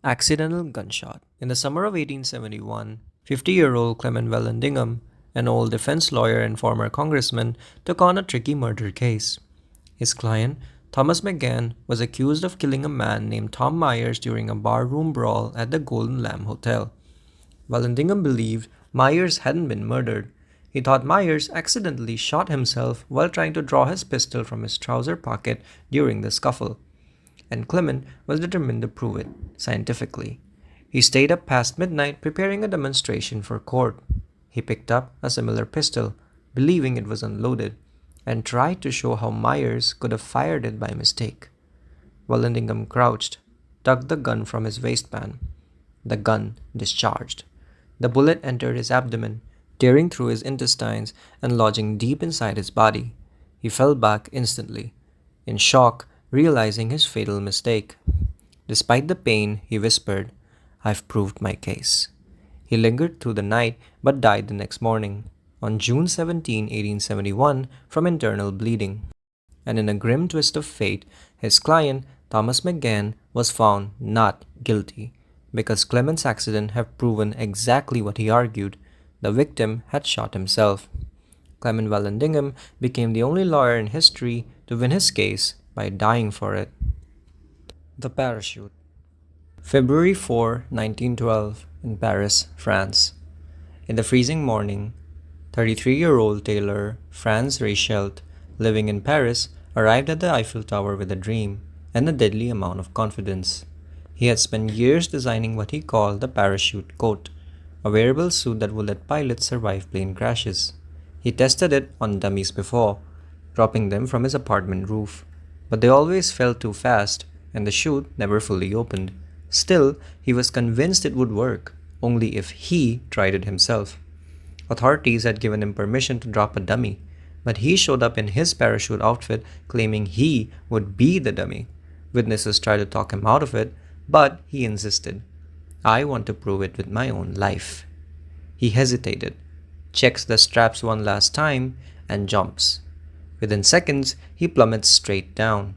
Accidental gunshot. In the summer of 1871, 50-year-old Clement Vallandigham, an old defense lawyer and former congressman, took on a tricky murder case. His client, Thomas McGann, was accused of killing a man named Tom Myers during a barroom brawl at the Golden Lamb Hotel. Vallandigham believed Myers hadn't been murdered. He thought Myers accidentally shot himself while trying to draw his pistol from his trouser pocket during the scuffle, and Clement was determined to prove it scientifically. He stayed up past midnight preparing a demonstration for court. He picked up a similar pistol, believing it was unloaded, and tried to show how Myers could have fired it by mistake. Vallandigham crouched, tugged the gun from his waistband. The gun discharged. The bullet entered his abdomen, tearing through his intestines and lodging deep inside his body. He fell back instantly, in shock, realizing his fatal mistake. Despite the pain, he whispered, "I've proved my case." He lingered through the night but died the next morning, on June 17, 1871, from internal bleeding. And in a grim twist of fate, his client, Thomas McGann, was found not guilty, because Clement's accident had proven exactly what he argued: the victim had shot himself. Clement Vallandigham became the only lawyer in history to win his case by dying for it. The parachute. February 4, 1912, in Paris, France. In the freezing morning, 33-year-old tailor Franz Reichelt, living in Paris, arrived at the Eiffel Tower with a dream and a deadly amount of confidence. He had spent years designing what he called the parachute coat, a wearable suit that would let pilots survive plane crashes. He tested it on dummies before, dropping them from his apartment roof, but they always fell too fast and the chute never fully opened. Still, he was convinced it would work, only if he tried it himself. Authorities had given him permission to drop a dummy, but he showed up in his parachute outfit claiming he would be the dummy. Witnesses tried to talk him out of it, but he insisted, "I want to prove it with my own life." He hesitated, checks the straps one last time, and jumps. Within seconds, he plummets straight down.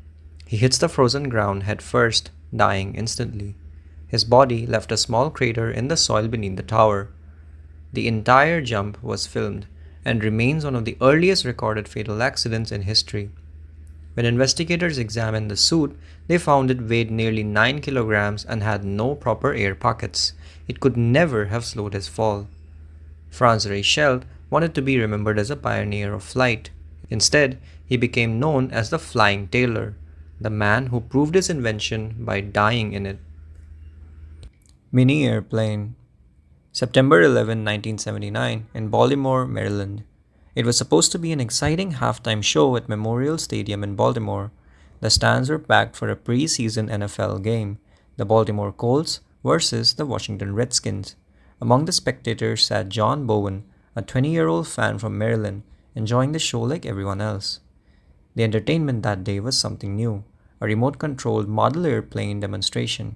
He hits the frozen ground head first, dying instantly. His body left a small crater in the soil beneath the tower. The entire jump was filmed and remains one of the earliest recorded fatal accidents in history. When investigators examined the suit, they found it weighed nearly 9 kilograms and had no proper air pockets. It could never have slowed his fall. Franz Reichelt wanted to be remembered as a pioneer of flight. Instead, he became known as the Flying Tailor, the man who proved his invention by dying in it. Mini airplane. September 11, 1979, in Baltimore, Maryland. It was supposed to be an exciting halftime show at Memorial Stadium in Baltimore. The stands were packed for a preseason NFL game, the Baltimore Colts versus the Washington Redskins. Among the spectators sat John Bowen, a 20-year-old fan from Maryland, enjoying the show like everyone else. The entertainment that day was something new, a remote-controlled model airplane demonstration.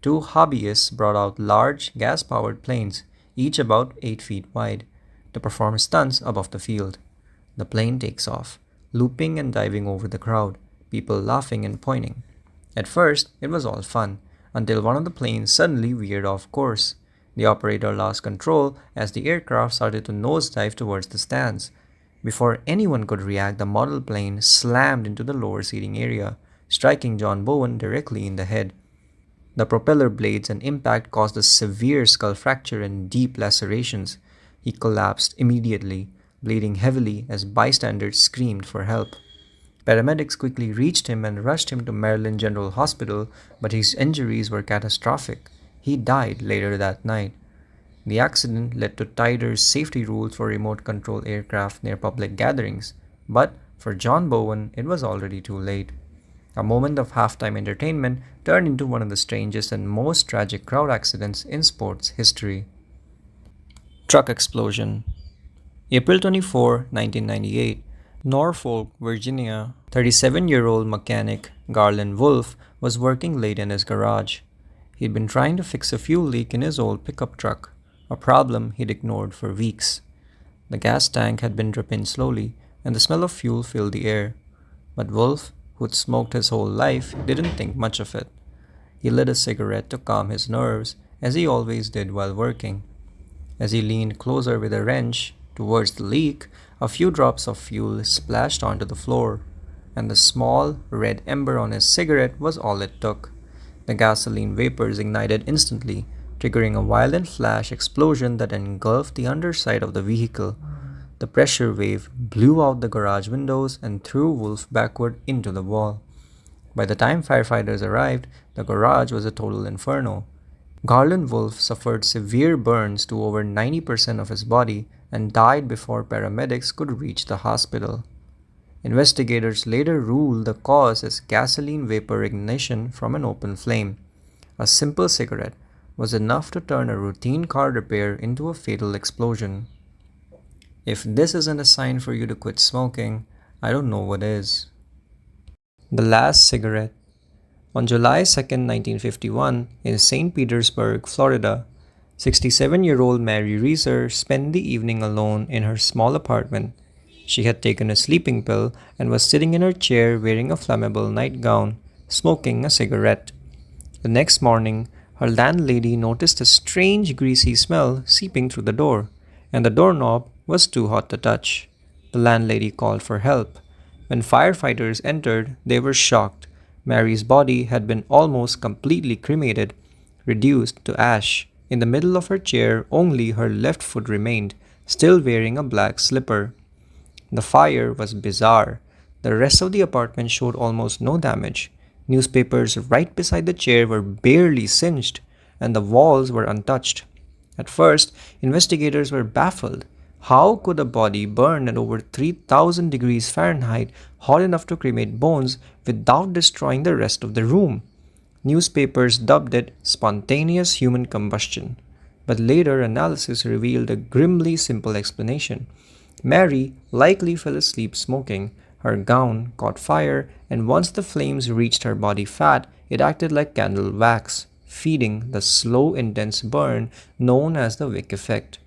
Two hobbyists brought out large, gas-powered planes, each about 8 feet wide, to perform stunts above the field. The plane takes off, looping and diving over the crowd, people laughing and pointing. At first, it was all fun, until one of the planes suddenly veered off course. The operator lost control as the aircraft started to nosedive towards the stands. Before anyone could react, the model plane slammed into the lower seating area, striking John Bowen directly in the head. The propeller blades and impact caused a severe skull fracture and deep lacerations. He collapsed immediately, bleeding heavily as bystanders screamed for help. Paramedics quickly reached him and rushed him to Maryland General Hospital, but his injuries were catastrophic. He died later that night. The accident led to tighter safety rules for remote-control aircraft near public gatherings, but for John Bowen, it was already too late. A moment of halftime entertainment turned into one of the strangest and most tragic crowd accidents in sports history. Truck explosion. April 24, 1998. Norfolk, Virginia. 37-year-old mechanic Garland Wolfe was working late in his garage. He'd been trying to fix a fuel leak in his old pickup truck, a problem he'd ignored for weeks. The gas tank had been dripping slowly, and the smell of fuel filled the air. But Wolfe, who'd smoked his whole life, didn't think much of it. He lit a cigarette to calm his nerves, as he always did while working. As he leaned closer with a wrench towards the leak, a few drops of fuel splashed onto the floor, and the small red ember on his cigarette was all it took. The gasoline vapors ignited instantly, triggering a violent flash explosion that engulfed the underside of the vehicle. The pressure wave blew out the garage windows and threw Wolf backward into the wall. By the time firefighters arrived, the garage was a total inferno. Garland Wolf suffered severe burns to over 90% of his body and died before paramedics could reach the hospital. Investigators later ruled the cause as gasoline vapor ignition from an open flame. A simple cigarette was enough to turn a routine car repair into a fatal explosion. If this isn't a sign for you to quit smoking, I don't know what is. The Last Cigarette. On July 2, 1951, in St. Petersburg, Florida, 67-year-old Mary Reeser spent the evening alone in her small apartment. She had taken a sleeping pill and was sitting in her chair wearing a flammable nightgown, smoking a cigarette. The next morning, her landlady noticed a strange greasy smell seeping through the door, and the doorknob was too hot to touch. The landlady called for help. When firefighters entered, they were shocked. Mary's body had been almost completely cremated, reduced to ash. In the middle of her chair, only her left foot remained, still wearing a black slipper. The fire was bizarre. The rest of the apartment showed almost no damage. Newspapers right beside the chair were barely singed, and the walls were untouched. At first, investigators were baffled. How could a body burn at over 3000 degrees Fahrenheit, hot enough to cremate bones, without destroying the rest of the room? Newspapers dubbed it spontaneous human combustion, but later analysis revealed a grimly simple explanation. Mary likely fell asleep smoking. Her gown caught fire, and once the flames reached her body fat, it acted like candle wax, feeding the slow, intense burn known as the wick effect.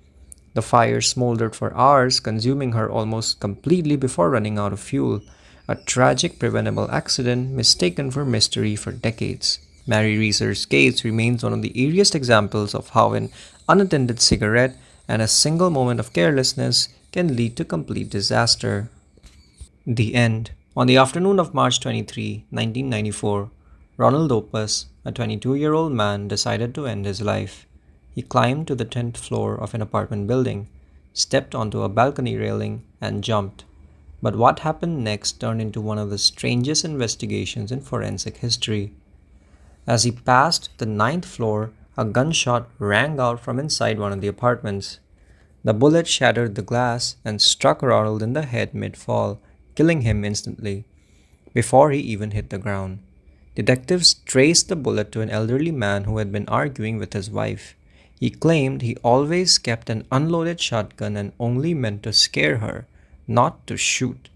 The fire smoldered for hours, consuming her almost completely before running out of fuel. A tragic preventable accident mistaken for mystery for decades. Mary Reeser's case remains one of the eeriest examples of how an unattended cigarette and a single moment of carelessness can lead to complete disaster. The End. On the afternoon of March 23, 1994, Ronald Opus, a 22-year-old man, decided to end his life. He climbed to the 10th floor of an apartment building, stepped onto a balcony railing, and jumped. But what happened next turned into one of the strangest investigations in forensic history. As he passed the 9th floor, a gunshot rang out from inside one of the apartments. The bullet shattered the glass and struck Ronald in the head mid-fall, killing him instantly, before he even hit the ground. Detectives traced the bullet to an elderly man who had been arguing with his wife. He claimed he always kept an unloaded shotgun and only meant to scare her, not to shoot.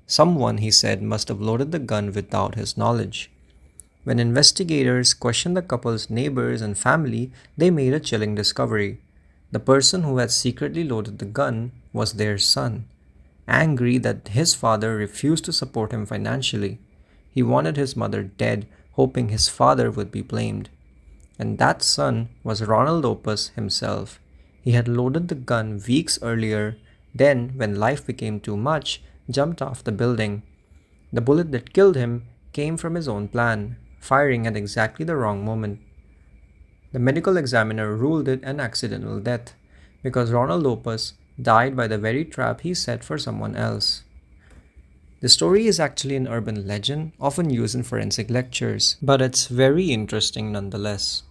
Someone, he said, must have loaded the gun without his knowledge. When investigators questioned the couple's neighbors and family, they made a chilling discovery. The person who had secretly loaded the gun was their son. Angry that his father refused to support him financially, he wanted his mother dead, hoping his father would be blamed. And that son was Ronald Opus himself. He had loaded the gun weeks earlier, then, when life became too much, jumped off the building. The bullet that killed him came from his own plan, firing at exactly the wrong moment. The medical examiner ruled it an accidental death, because Ronald Opus died by the very trap he set for someone else. The story is actually an urban legend, often used in forensic lectures, but it's very interesting nonetheless.